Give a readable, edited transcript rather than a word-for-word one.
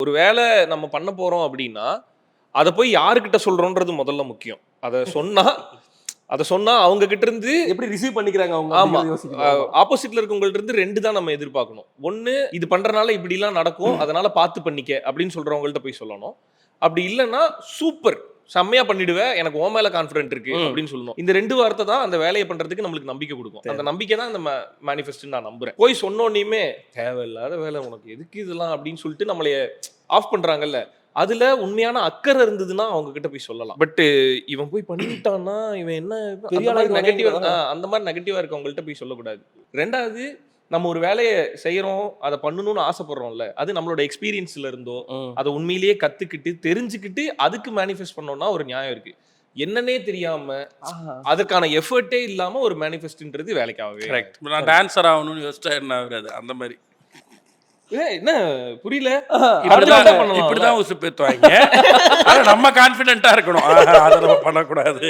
ஒரு வேலை நம்ம பண்ண போறோம் அப்படின்னா, அத போய் யாருகிட்ட சொல்றோம்ன்றது முதல்ல முக்கியம். அத சொன்னா அவங்க கிட்ட இருந்து எப்படி ரிசீவ் பண்ணிக்கிறாங்க அவங்க ஆமா. அப்படிங்கறத யோசிக்கணும். ஆப்போசிட்ல இருக்கவங்கள்ட்ட இருந்து 2 தான் நம்ம எதிர்பார்க்கணும். ஒண்ணு இது பண்றனால இப்படிலாம் நடக்கும். அதனால பார்த்து பண்ணிக்க அப்படின்னு சொல்றவங்கள்ட்ட போய் சொல்லணும். அப்படி இல்லன்னா சூப்பர் செம்மையா பண்ணிடுவ. எனக்கு உன் மேல கான்ஃபிடென்ட் இருக்கு அப்படின்னு சொல்லணும். இந்த 2 வார்த்தை தான் அந்த வேலைய பண்றதுக்கு நம்மளுக்கு நம்பிக்கை கொடுக்கும். அந்த நம்பிக்கை தான் இந்த மேனிஃபெஸ்ட்னு நான் நம்புறேன். போய் சொன்னோனேயுமே தேவையில்லாத வேலை உனக்கு எதுக்கு இதெல்லாம் அப்படின்னு சொல்லிட்டு நம்மளைய ஆஃப் பண்றாங்கல்ல. அதுல உண்மையான அக்கறை இருந்ததுன்னா அவங்க கிட்ட போய் சொல்லலாம். பட் இவன் போய் பண்ணிட்டான்னா இவன் என்ன பெரிய ஆளா நெகட்டிவா அந்த மாதிரி நெகட்டிவா இருக்கவங்கள்ட்ட போய் சொல்லக்கூடாது. 2வது நம்ம ஒரு வேலையை செய்யறோம், அதை பண்ணணும்னு ஆசைப்படுறோம்ல, அது நம்மளோட எக்ஸ்பீரியன்ஸ்ல இருந்தோ அதை உண்மையிலேயே கத்துக்கிட்டு தெரிஞ்சுக்கிட்டு அதுக்கு மேனிஃபெஸ்ட் பண்ணோம்னா ஒரு நியாயம் இருக்கு. என்னன்னே தெரியாம அதுக்கான எஃபர்ட்டே இல்லாம ஒரு மேனிஃபெஸ்ட்ன்றது வேலைக்காகவே. கரெக்ட். நான் டான்சர் ஆகணும்னு யோசிச்சா என்ன ஆகுறது அந்த மாதிரி. என்ன புரியல? இப்படிதான் உசுப்பேத்துவாங்க. நம்ம கான்பிடென்ட்டா இருக்கணும். அதை நம்ம பண்ணக்கூடாது.